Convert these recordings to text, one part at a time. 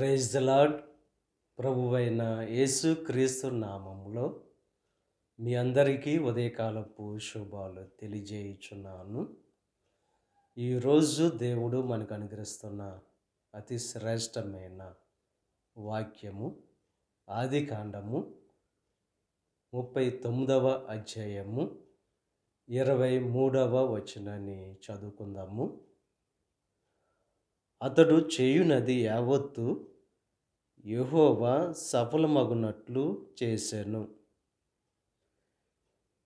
Praise the lord. ప్రభువైన యేసుక్రీస్తు నామములో మీ అందరికీ ఉదయకాలపు శుభాలు తెలియజేయుచున్నాను. ఈరోజు దేవుడు మనకు అనుగ్రహిస్తున్న అతి శ్రేష్టమైన వాక్యము ఆదికాండము 39వ అధ్యాయము 23వ వచనాన్ని చదువుకుందాము. అతడు చేయునది యావత్తు యెహోవా సఫలమగునట్లు చేసెను.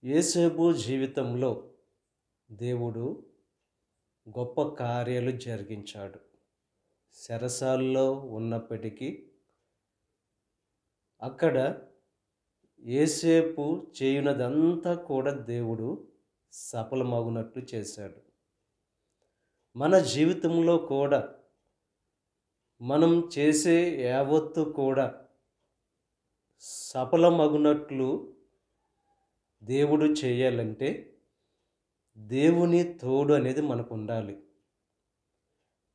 యోసేపు జీవితంలో దేవుడు గొప్ప కార్యాలు జరిగించాడు. చెరసాలలో ఉన్నప్పటికీ అక్కడ యోసేపు చేయునదంతా కూడా దేవుడు సఫలమగునట్లు చేశాడు. మన జీవితంలో కూడా మనం చేసే యావత్తు కూడా సఫలమగునట్లు దేవుడు చేయాలంటే దేవుని తోడు అనేది మనకు ఉండాలి.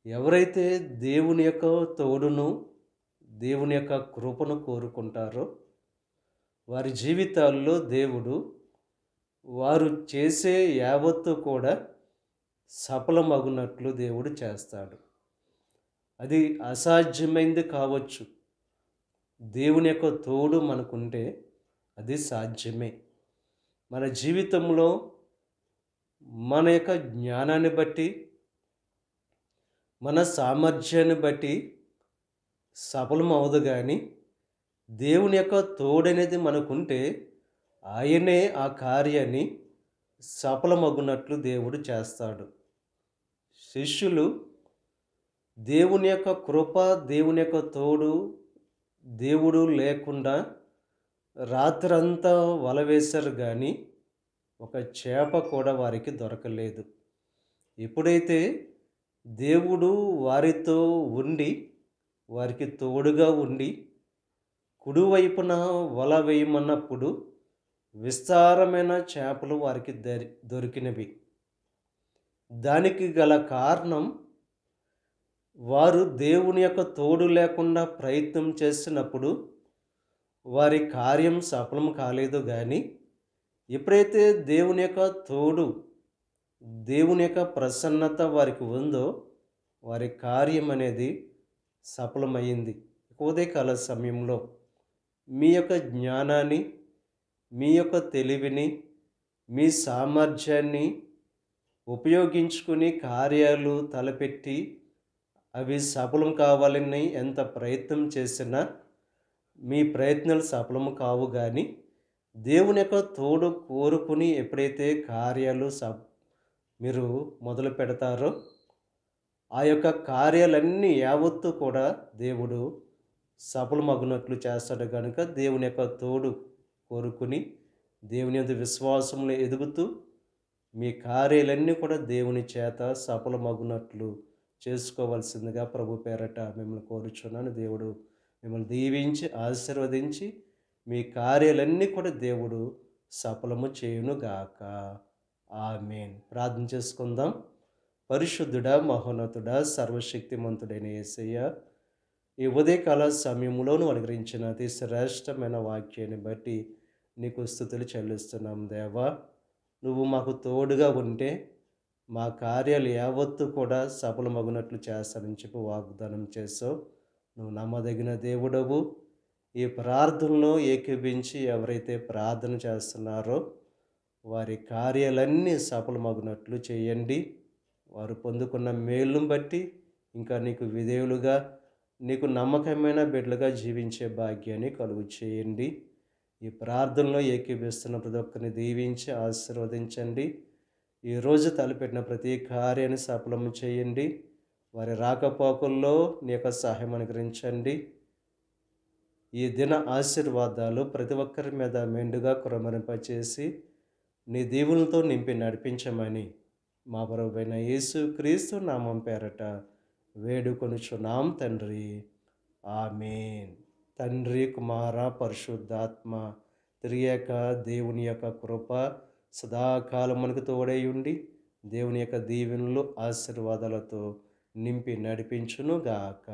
ఎవరైతే దేవుని యొక్క తోడును దేవుని యొక్క కృపను కోరుకుంటారో వారి జీవితాల్లో దేవుడు వారు చేసే యావత్తు కూడా సఫలమగునట్లు దేవుడు చేస్తాడు. అది అసాధ్యమైంది కావచ్చు, దేవుని యొక్క తోడు మనకుంటే అది సాధ్యమే. మన జీవితంలో మన యొక్క జ్ఞానాన్ని బట్టి మన సామర్థ్యాన్ని బట్టి సఫలం అవ్వదు, కానీ దేవుని యొక్క తోడు అనేది మనకుంటే ఆయనే ఆ కార్యాన్ని సఫలమగునట్లు దేవుడు చేస్తాడు. శిష్యులు దేవుని యొక్క కృప దేవుని యొక్క తోడు దేవుడు లేకుండా రాత్రంతా వల వేశారు, కానీ ఒక చేప కూడా వారికి దొరకలేదు. ఎప్పుడైతే దేవుడు వారితో ఉండి వారికి తోడుగా ఉండి కుడివైపున వల వేయమన్నప్పుడు విస్తారమైన చేపలు వారికి దొరికినవి. దానికి గల కారణం వారు దేవుని యొక్క తోడు లేకుండా ప్రయత్నం చేసినప్పుడు వారి కార్యం సఫలం కాలేదు, కానీ ఎప్పుడైతే దేవుని యొక్క తోడు దేవుని యొక్క ప్రసన్నత వారికి ఉందో వారి కార్యం అనేది సఫలమైంది. ఉదయకాల సమయంలో మీ యొక్క జ్ఞానాన్ని మీ యొక్క తెలివిని మీ సామర్థ్యాన్ని ఉపయోగించుకుని కార్యాలు తలపెట్టి అవి సఫలం కావాలని ఎంత ప్రయత్నం చేసినా మీ ప్రయత్నాలు సఫలం కావు, కానీ దేవుని యొక్క తోడు కోరుకుని ఎప్పుడైతే కార్యాలు మీరు మొదలు పెడతారో ఆ యొక్క కార్యాలన్నీ యావత్తు కూడా దేవుడు సఫలమగునట్లు చేస్తాడు. కనుక దేవుని యొక్క తోడు కోరుకుని దేవుని యొక్క విశ్వాసంలో ఎదుగుతూ మీ కార్యాలన్నీ కూడా దేవుని చేత సఫలమగునట్లు చేసుకోవాల్సిందిగా ప్రభు పేరట మిమ్మల్ని కోరుచున్నాను. దేవుడు మిమ్మల్ని దీవించి ఆశీర్వదించి మీ కార్యాలన్నీ కూడా దేవుడు సఫలము చేయునుగాక. ఆమేన్. ప్రార్థన చేసుకుందాం. పరిశుద్ధుడా మహోన్నతుడా సర్వశక్తిమంతుడైన యేసయ్య, ఈ ఉదయకాల సమయంలోనూ అనుగ్రహించిన అతి శ్రేష్టమైన వాక్యాన్ని బట్టి నీకు స్తుతులు చెల్లిస్తున్నాం. దేవా, నువ్వు మాకు తోడుగా ఉంటే మా కార్యాలు యావత్తు కూడా సఫలమగునట్లు చేస్తానని చెప్పి వాగ్దానం చేసావు. నువ్వు నమ్మదగిన దేవుడవు. ఈ ప్రార్థనలో ఏకీభించి ఎవరైతే ప్రార్థన చేస్తున్నారో వారి కార్యాలన్నీ సఫలమగునట్లు చేయండి. వారు పొందుకున్న మేలును బట్టి ఇంకా నీకు విధేయులుగా నీకు నమ్మకమైన బిడ్డలుగా జీవించే భాగ్యాన్ని కలుగు చేయండి. ఈ ప్రార్థనలో ఏకీభిస్తున్న ప్రతి ఒక్కరిని దీవించి ఆశీర్వదించండి. ఈరోజు తలపెట్టిన ప్రతి కార్యాన్ని సఫలము చేయండి. వారి రాకపోకల్లో నీ యొక్క సహాయం అనుగ్రహించండి. ఈ దిన ఆశీర్వాదాలు ప్రతి ఒక్కరి మీద మెండుగా కురమరింపచేసి నీ దీవులతో నింపి నడిపించమని మా ప్రభువైన యేసుక్రీస్తు నామం పేరట వేడుకొనుచున్నాం తండ్రి. ఆమేన్. తండ్రి, కుమార, పరిశుద్ధాత్మ త్రియేక దేవుని యొక్క కృప సదాకాలం మనకు తోడై ఉండి దేవుని యొక్క దీవెనలు ఆశీర్వాదాలతో నింపి నడిపించునుగాక.